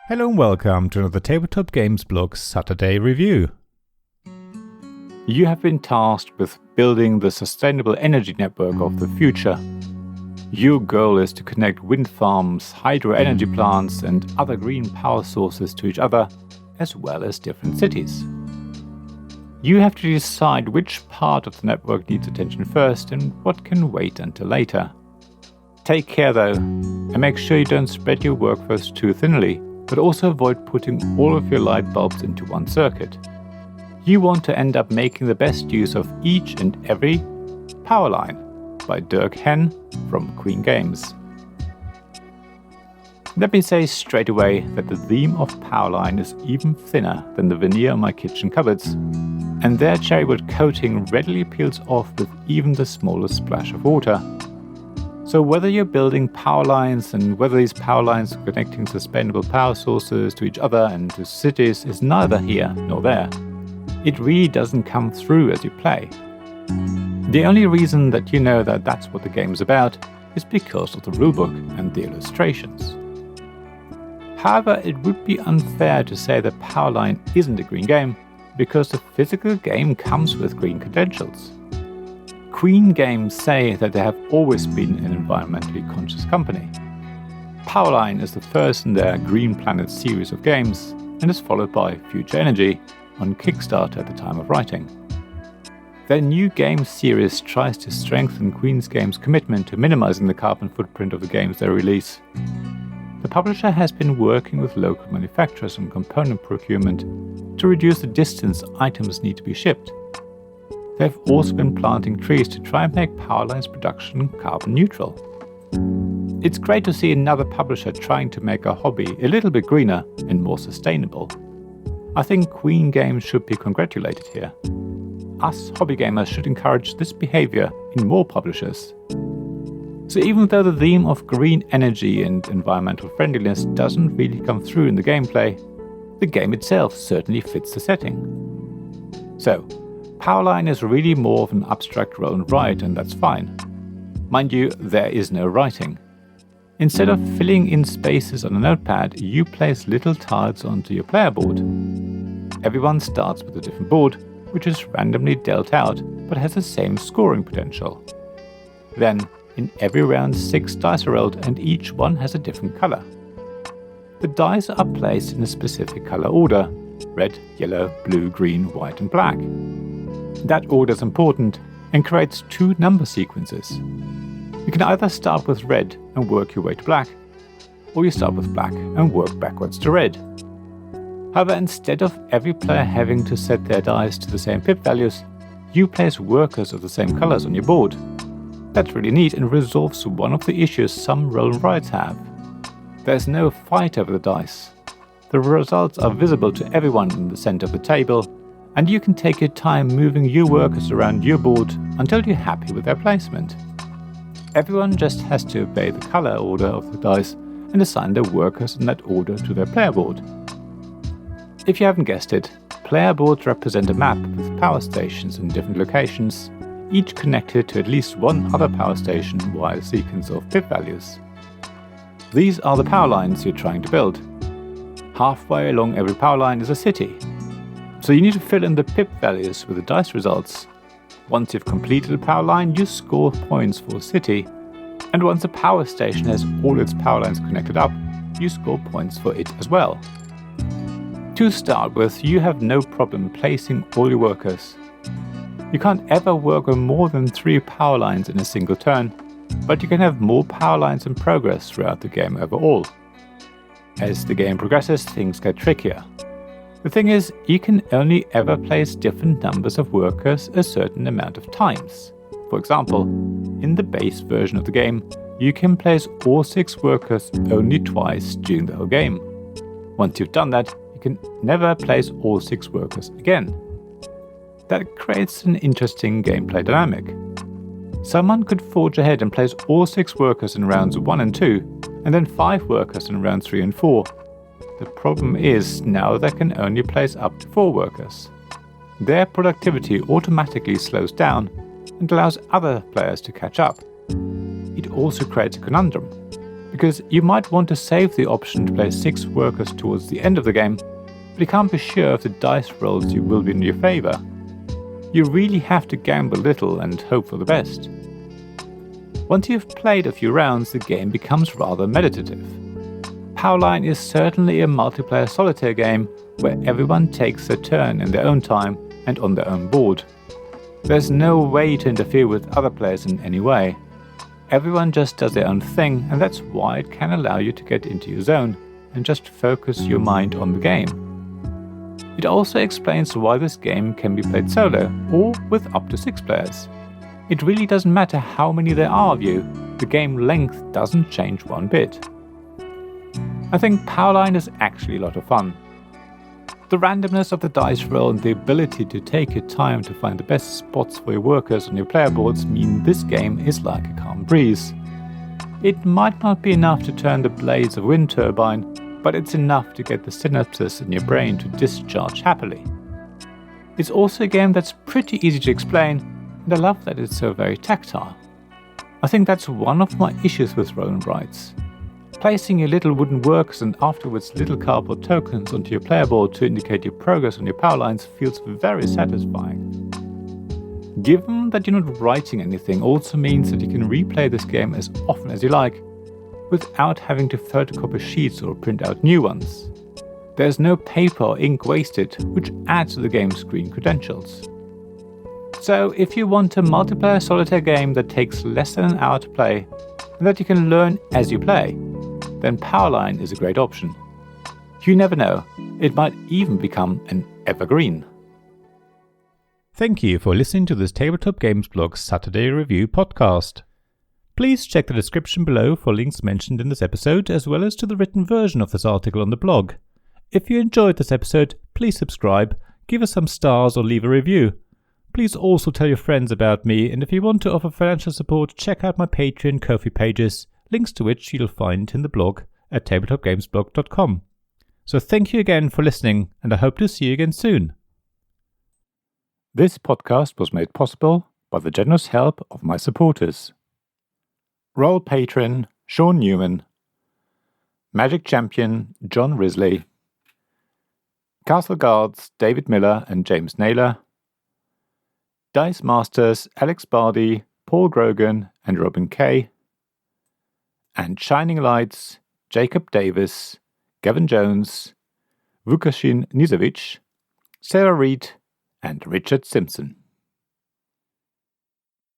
Hello and welcome to another Tabletop Games Blog Saturday review. You have been tasked with building the sustainable energy network of the future. Your goal is to connect wind farms, hydro energy plants and other green power sources to each other, as well as different cities. You have to decide which part of the network needs attention first and what can wait until later. Take care though, and make sure you don't spread your workforce too thinly, but also avoid putting all of your light bulbs into one circuit. You want to end up making the best use of each and every Powerline by Dirk Henn from Queen Games. Let me say straight away that the theme of Powerline is even thinner than the veneer on my kitchen cupboards, and their cherrywood coating readily peels off with even the smallest splash of water. So whether you're building power lines and whether these power lines are connecting sustainable power sources to each other and to cities is neither here nor there. It really doesn't come through as you play. The only reason that you know that that's what the game's about is because of the rulebook and the illustrations. However, it would be unfair to say that Powerline isn't a green game because the physical game comes with green credentials. Queen Games say that they have always been an environmentally conscious company. Powerline is the first in their Green Planet series of games and is followed by Future Energy on Kickstarter at the time of writing. Their new game series tries to strengthen Queen Games' commitment to minimizing the carbon footprint of the games they release. The publisher has been working with local manufacturers on component procurement to reduce the distance items need to be shipped. They've also been planting trees to try and make Powerline's production carbon neutral. It's great to see another publisher trying to make our hobby a little bit greener and more sustainable. I think Queen Games should be congratulated here. Us hobby gamers should encourage this behavior in more publishers. So even though the theme of green energy and environmental friendliness doesn't really come through in the gameplay, the game itself certainly fits the setting. So, Powerline is really more of an abstract roll and write, and that's fine. Mind you, there is no writing. Instead of filling in spaces on a notepad, you place little tiles onto your player board. Everyone starts with a different board, which is randomly dealt out, but has the same scoring potential. Then, in every round 6 dice are rolled and each one has a different color. The dice are placed in a specific color order: red, yellow, blue, green, white and black. That order is important and creates 2 number sequences. You can either start with red and work your way to black, or you start with black and work backwards to red. However, instead of every player having to set their dice to the same pip values, you place workers of the same colors on your board. That's really neat and resolves one of the issues some roll and writes have. There's no fight over the dice. The results are visible to everyone in the center of the table, and you can take your time moving your workers around your board until you're happy with their placement. Everyone just has to obey the color order of the dice and assign their workers in that order to their player board. If you haven't guessed it, player boards represent a map with power stations in different locations, each connected to at least one other power station via a sequence of pip values. These are the power lines you're trying to build. Halfway along every power line is a city. So you need to fill in the pip values with the dice results. Once you've completed a power line, you score points for a city. And once a power station has all its power lines connected up, you score points for it as well. To start with, you have no problem placing all your workers. You can't ever work on more than 3 power lines in a single turn, but you can have more power lines in progress throughout the game overall. As the game progresses, things get trickier. The thing is, you can only ever place different numbers of workers a certain amount of times. For example, in the base version of the game, you can place all 6 workers only twice during the whole game. Once you've done that, you can never place all 6 workers again. That creates an interesting gameplay dynamic. Someone could forge ahead and place all 6 workers in rounds 1 and 2, and then 5 workers in rounds 3 and 4. The problem is now they can only place up to 4 workers. Their productivity automatically slows down and allows other players to catch up. It also creates a conundrum, because you might want to save the option to play 6 workers towards the end of the game, but you can't be sure if the dice rolls you will be in your favour. You really have to gamble a little and hope for the best. Once you've played a few rounds, the game becomes rather meditative. Powerline is certainly a multiplayer solitaire game where everyone takes their turn in their own time and on their own board. There's no way to interfere with other players in any way. Everyone just does their own thing, and that's why it can allow you to get into your zone and just focus your mind on the game. It also explains why this game can be played solo or with up to 6 players. It really doesn't matter how many there are of you, the game length doesn't change one bit. I think Powerline is actually a lot of fun. The randomness of the dice roll and the ability to take your time to find the best spots for your workers on your player boards mean this game is like a calm breeze. It might not be enough to turn the blades of a wind turbine, but it's enough to get the synapses in your brain to discharge happily. It's also a game that's pretty easy to explain, and I love that it's so very tactile. I think that's one of my issues with roll and writes. Placing your little wooden workers and afterwards little cardboard tokens onto your player board to indicate your progress on your power lines feels very satisfying. Given that you're not writing anything also means that you can replay this game as often as you like, without having to photocopy sheets or print out new ones. There's no paper or ink wasted, which adds to the game's screen credentials. So if you want a multiplayer solitaire game that takes less than an hour to play, and that you can learn as you play, then Powerline is a great option. You never know, it might even become an evergreen. Thank you for listening to this Tabletop Games Blog Saturday Review podcast. Please check the description below for links mentioned in this episode, as well as to the written version of this article on the blog. If you enjoyed this episode, please subscribe, give us some stars or leave a review. Please also tell your friends about me, and if you want to offer financial support, check out my Patreon and Ko-fi pages, links to which you'll find in the blog at tabletopgamesblog.com. So thank you again for listening, and I hope to see you again soon. This podcast was made possible by the generous help of my supporters. Royal Patron Sean Newman, Magic Champion John Risley, Castle Guards David Miller and James Naylor, Dice Masters Alex Bardi, Paul Grogan and Robin Kay, and Shining Lights Jacob Davis, Gavin Jones, Vukasin Nizovic, Sarah Reed and Richard Simpson.